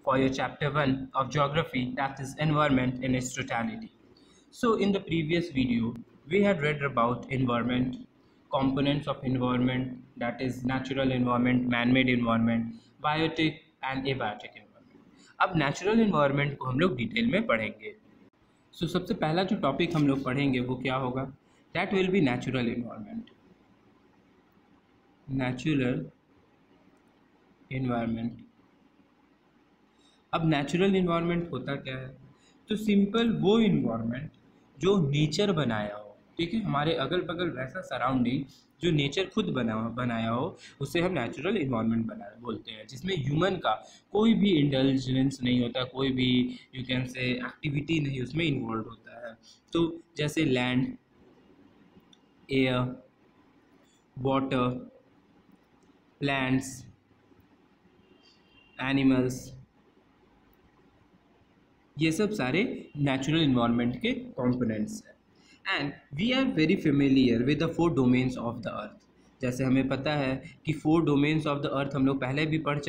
for your chapter 1 of geography, that is environment in its totality. So in the previous video, we had read about environment, components of environment, that is natural environment, man-made environment, biotic and abiotic environment. अब natural environment को हम लोग detail में पढ़ेंगे. So सबसे पहला जो topic हम लोग पढ़ेंगे वो क्या होगा? That will be natural environment. Natural environment. अब नेचुरल इन्वायरमेंट होता क्या है? तो सिंपल वो इन्वायरमेंट जो नेचर बनाया हो, ठीक है, हमारे अगल बगल वैसा सराउंडिंग जो नेचर खुद बनाया हो, उसे हम नेचुरल इन्वायरमेंट बोलते हैं, जिसमें ह्यूमन का कोई भी इंटेलिजेंस नहीं होता, कोई भी यू कैन से एक्टिविटी नहीं उसमें इन्वॉल्व होता है. तो जैसे land, air, water, plants, animals, ये सब सारे नेचुरल इन्वायरमेंट के कंपोनेंट्स हैं. And we are very familiar with the 4 domains of the earth. जैसे हमें पता है कि 4 डोमेन्स ऑफ द अर्थ हम लोग पहले भी पढ़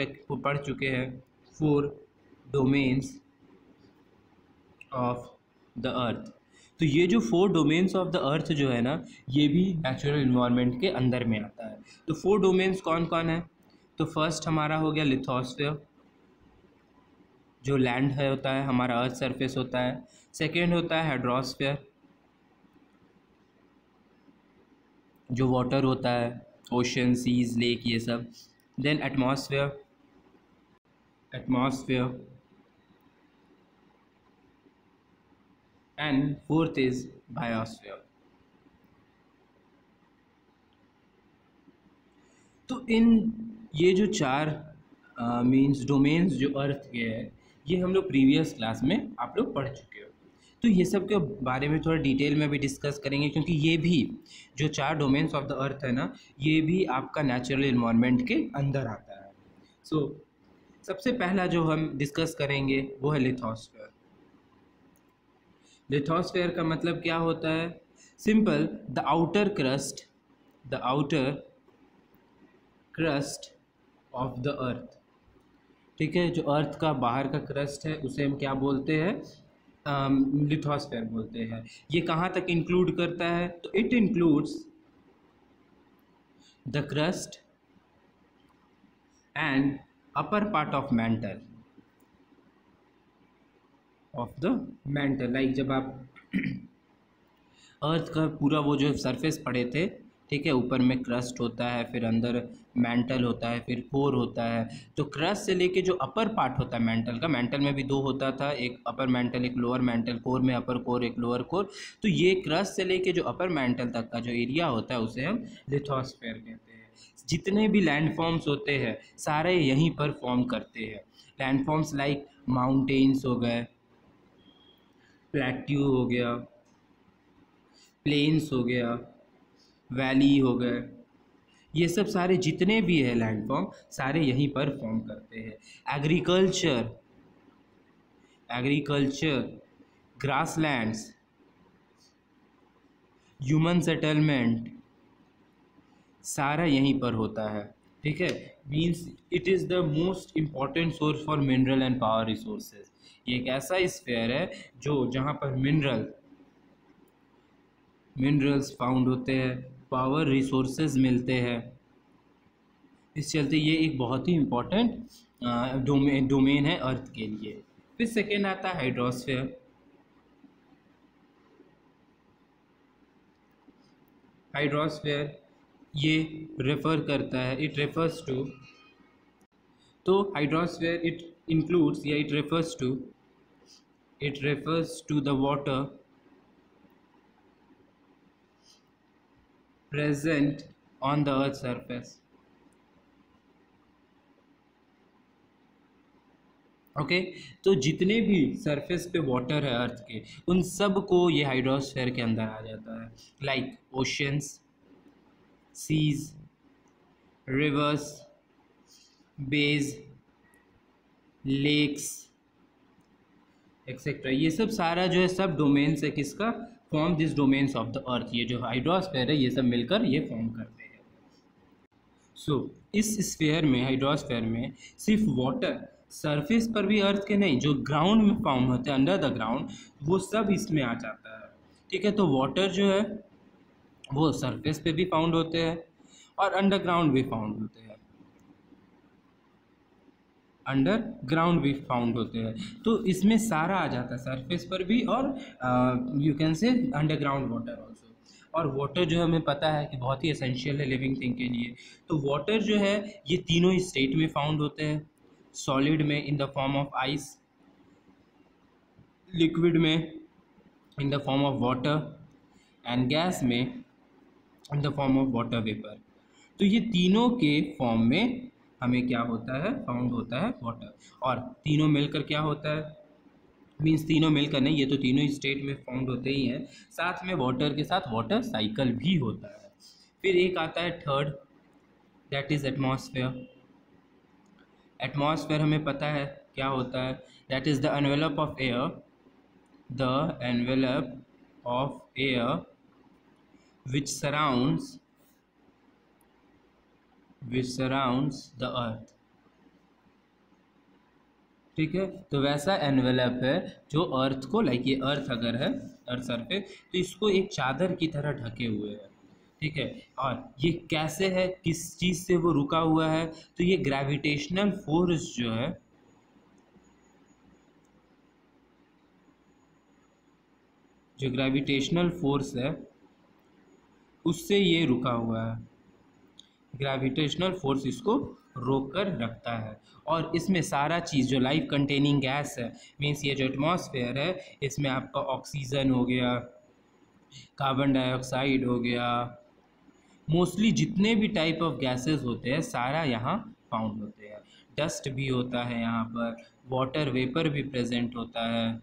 चुके हैं. 4 डोमेन्स ऑफ द अर्थ. तो ये जो 4 डोमेन्स ऑफ द अर्थ जो है ना, ये भी नेचुरल इन्वायरमेंट के अंदर में आता है. तो 4 डोमेन्स कौन कौन है? तो फर्स्ट हमारा हो गया लिथोस्फीयर, जो लैंड है होता है, हमारा अर्थ सरफेस होता है. सेकेंड होता है हाइड्रोस्फीयर, जो वाटर होता है, ओशन, सीज, लेक, ये सब. Then atmosphere, and fourth is biosphere. तो इन ये जो 4 मीन्स डोमेन्स जो अर्थ के हैं, ये हम लोग प्रीवियस क्लास में आप लोग पढ़ चुके हो. तो ये सब के बारे में थोड़ा डिटेल में भी डिस्कस करेंगे, क्योंकि ये भी जो 4 डोमेन्स ऑफ द अर्थ है ना, ये भी आपका नेचुरल इन्वायरमेंट के अंदर आता है. सो सबसे पहला जो हम डिस्कस करेंगे वो है लिथोस्फीयर. लिथोस्फीयर का मतलब क्या होता है? Simple, the outer crust of the अर्थ. ठीक है, जो अर्थ का बाहर का क्रस्ट है उसे हम क्या बोलते हैं? लिथोस्फीयर बोलते हैं. ये कहाँ तक इंक्लूड करता है? तो it includes the crust and upper part of mantle like जब आप अर्थ का पूरा वो जो सरफेस पढ़े थे, ठीक है, ऊपर में क्रस्ट होता है, फिर अंदर मैंटल होता है, फिर कोर होता है. तो क्रस्ट से लेके जो अपर पार्ट होता है मैंटल में भी 2 होता था, एक अपर मैंटल एक लोअर मैंटल, कोर में अपर कोर एक लोअर कोर. तो ये क्रस्ट से लेके जो अपर मैंटल तक का जो एरिया होता है उसे हम लिथोस्फीयर कहते हैं. जितने भी लैंडफॉर्म्स होते हैं सारे यहीं पर फॉर्म करते हैं. लैंडफॉर्म्स लाइक माउंटेन्स हो गए, प्लेट्यू हो गया, प्लेन्स हो गया, वैली हो गए, ये सब सारे जितने भी है लैंडफॉर्म सारे यहीं पर फॉर्म करते हैं. एग्रीकल्चर, ग्रासलैंड्स, ह्यूमन सेटलमेंट, सारा यहीं पर होता है. ठीक है, means it is the most important source for mineral and power resources. ये एक ऐसा स्फीयर है जो जहाँ पर मिनरल्स फाउंड होते हैं, पावर रिसोर्सेज मिलते हैं. इस चलते ये एक बहुत ही इम्पोर्टेंट डोमेन है अर्थ के लिए. फिर सेकेंड आता है हाइड्रोस्फीयर. हाइड्रोस्फीयर ये रेफर करता है, इट रेफर्स टू, तो हाइड्रोस्फीयर इट इंक्लूड्स या it refers to the water present on the earth's surface. Okay, तो जितने भी सरफेस पे वाटर है अर्थ के, उन सब को ये हाइड्रोस्फीयर के अंदर आ जाता है. Like oceans, seas, rivers, bays, lakes etcetera. ये सब सारा जो है सब डोमेन्स है किसका? Form this domains of the earth. ये जो हाइड्रोस्फीयर है ये सब मिलकर ये फॉर्म करते हैं. सो इस स्फीयर में, हाइड्रोस्फीयर में सिर्फ वाटर सरफेस पर भी अर्थ के नहीं, जो ग्राउंड में फाउंड होते हैं अंडर द ग्राउंड, वो सब इसमें आ जाता है। ठीक है, तो वाटर जो है वो सरफेस पे भी फाउंड होते हैं और अंडरग्राउंड भी फाउंड होते हैं, अंडरग्राउंड भी फाउंड होते हैं। तो इसमें सारा आ जाता है, सरफेस पर भी और यू कैन से अंडरग्राउंड वाटर ऑल्सो। और वाटर जो हमें पता है कि बहुत ही एसेंशियल है लिविंग थिंग के लिए। तो वाटर जो है ये तीनों ही स्टेट में फाउंड होते हैं, सॉलिड में in the form of ice, liquid में in the form of water, and gas में in the form of water vapour. तो ये तीनों के फॉर्म में हमें क्या होता है, फाउंड होता है वाटर। और तीनों मिलकर क्या होता है, मीन्स तीनों मिलकर नहीं, ये तो तीनों ही स्टेट में फाउंड होते ही हैं, साथ में वाटर के साथ वाटर साइकिल भी होता है। फिर एक आता है third, that is atmosphere. Atmosphere हमें पता है क्या होता है, that is the envelope of air, the envelope of air which surrounds the earth। ठीक है, तो वैसा एनवेलप है जो अर्थ को, लाइक ये अर्थ अगर है, अर्थ सरफेस, तो इसको एक चादर की तरह ढके हुए है। ठीक है, और ये कैसे है, किस चीज़ से वो रुका हुआ है, तो ये ग्रेविटेशनल फोर्स जो है, जो ग्रेविटेशनल फोर्स है उससे ये रुका हुआ है। ग्रेविटेशनल फोर्स इसको रोक कर रखता है। और इसमें सारा चीज़ जो लाइफ कंटेनिंग गैस है, मीन्स ये जो एटमॉस्फेयर है, इसमें आपका ऑक्सीजन हो गया, कार्बन डाइऑक्साइड हो गया, मोस्टली जितने भी टाइप ऑफ गैसेस होते हैं सारा यहाँ फाउंड होते हैं। डस्ट भी होता है यहाँ पर, वाटर वेपर भी प्रेजेंट होता है,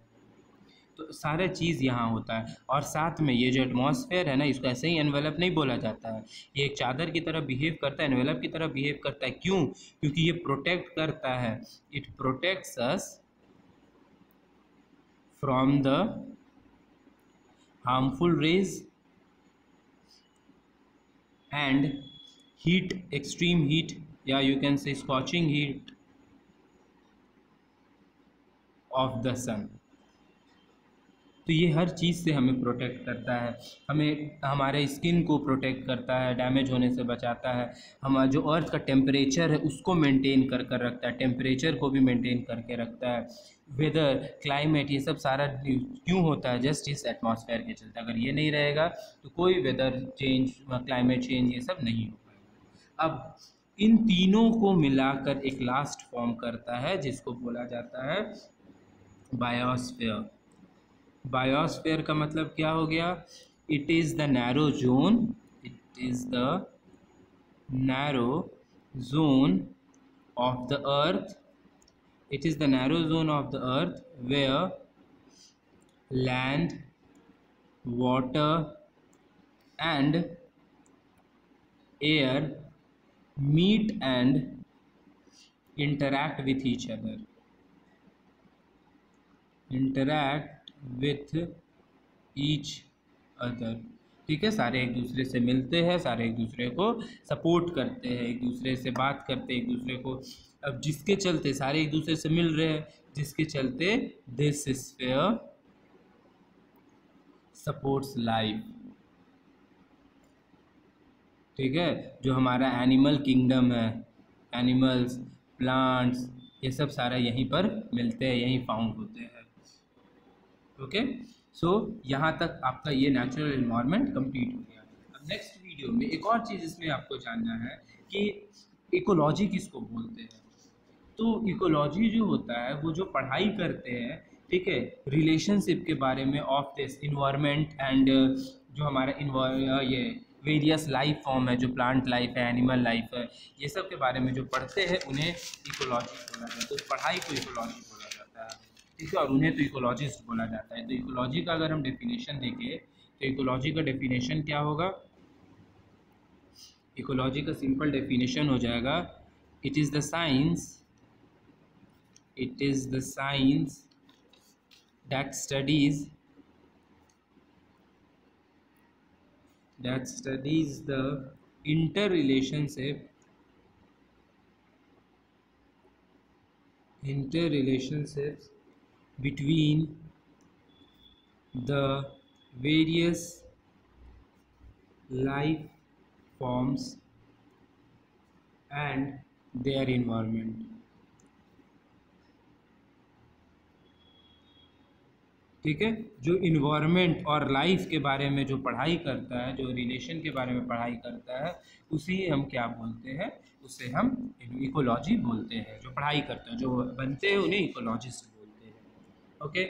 तो सारा चीज़ यहाँ होता है। और साथ में ये जो एटमॉस्फेयर है ना, इसको ऐसे ही एनवेलप नहीं बोला जाता है, ये एक चादर की तरह बिहेव करता है, एनवेलप की तरह बिहेव करता है। क्यों? क्योंकि ये प्रोटेक्ट करता है, it protects us from the harmful rays and heat, extreme heat, या you can say scorching heat of the sun. तो ये हर चीज़ से हमें प्रोटेक्ट करता है, हमें हमारे स्किन को प्रोटेक्ट करता है, डैमेज होने से बचाता है, हमारा जो अर्थ का टेम्परेचर है उसको मेंटेन कर कर रखता है, टेम्परेचर को भी मेंटेन करके रखता है, वेदर, क्लाइमेट, ये सब सारा क्यों होता है, जस्ट इस एटमॉस्फेयर के चलते। अगर ये नहीं रहेगा तो कोई वेदर चेंज, क्लाइमेट चेंज, ये सब नहीं हो पाएगा। अब इन तीनों को मिलाकर एक लास्ट फॉर्म करता है जिसको बोला जाता है बायोस्फीयर। बायोस्फीयर का मतलब क्या हो गया, it is the narrow zone, it is the narrow zone of the earth, it is the narrow zone of the earth where land, water and air meet and interact with each other, interact with each other। ठीक है, सारे एक दूसरे से मिलते हैं, सारे एक दूसरे को सपोर्ट करते हैं, एक दूसरे से बात करते हैं, एक दूसरे को, अब जिसके चलते सारे एक दूसरे से मिल रहे हैं, जिसके चलते दिस स्फीयर सपोर्ट्स लाइफ। ठीक है, जो हमारा एनिमल किंगडम है, एनिमल्स, प्लांट्स, ये सब सारा यहीं पर मिलते हैं, यहीं फाउंड होते हैं। ओके, सो यहाँ तक आपका ये नेचुरल इन्वायरमेंट कंप्लीट हो गया। अब नेक्स्ट वीडियो में एक और चीज़ इसमें आपको जानना है कि इकोलॉजी किसको बोलते हैं। तो इकोलॉजी जो होता है वो जो पढ़ाई करते हैं, ठीक है, रिलेशनशिप के बारे में ऑफ दिस इन्वायरमेंट एंड जो हमारा ये वेरियस लाइफ फॉर्म है, जो प्लांट लाइफ है, एनिमल लाइफ है, ये सब के बारे में जो पढ़ते हैं उन्हें इकोलॉजी बोला जाता है। तो पढ़ाई को इकोलॉजी बोला जाता है, ठीक है, और उन्हें तो इकोलॉजिस्ट बोला जाता है। तो इकोलॉजी का अगर हम डेफिनेशन देखें तो इकोलॉजी का डेफिनेशन क्या होगा, इकोलॉजी का सिंपल डेफिनेशन हो जाएगा, it is the science, it is the science that studies the interrelationship interrelationships between the various life forms and their environment। ठीक है, जो इन्वायरमेंट और लाइफ के बारे में जो पढ़ाई करता है, जो रिलेशन के बारे में पढ़ाई करता है, उसी हम क्या बोलते हैं, उसे हम इकोलॉजी बोलते हैं। जो पढ़ाई करते हैं, जो बनते हैं, उन्हें इकोलॉजिस्ट बोलते हैं। ओके,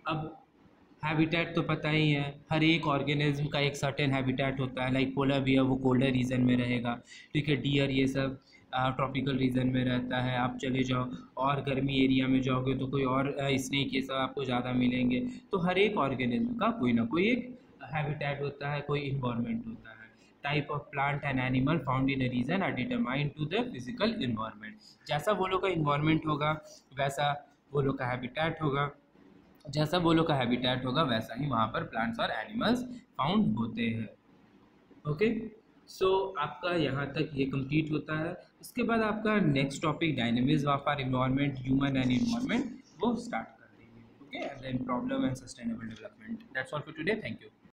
अब हैबिटेट तो पता ही है, हर एक ऑर्गेनिज्म का एक सर्टेन हैबिटेट होता है। लाइक पोलर बियर वो कोल्डर रीजन में रहेगा, ठीक है, डियर ये सब ट्रॉपिकल रीजन में रहता है। आप चले जाओ और गर्मी एरिया में जाओगे तो कोई और स्नेक ये सब आपको ज़्यादा मिलेंगे। तो हर एक ऑर्गेनिज्म का कोई ना कोई एक हैबिटेट होता है, कोई इन्वायरमेंट होता है। Type of plant and animal found in a region are determined to the physical environment. जैसा वो लोग का इन्वायरमेंट होगा वैसा वो लोग का हैबिटेट होगा, जैसा वो लोग का हैबिटेट होगा वैसा ही वहाँ पर प्लांट्स और एनिमल्स फाउंड होते हैं। ओके, सो आपका यहाँ तक ये कंप्लीट होता है। इसके बाद आपका next topic dynamism of our environment, human and environment, वो स्टार्ट कर देंगे। Okay, and then problem and sustainable development. That's all for today, thank you.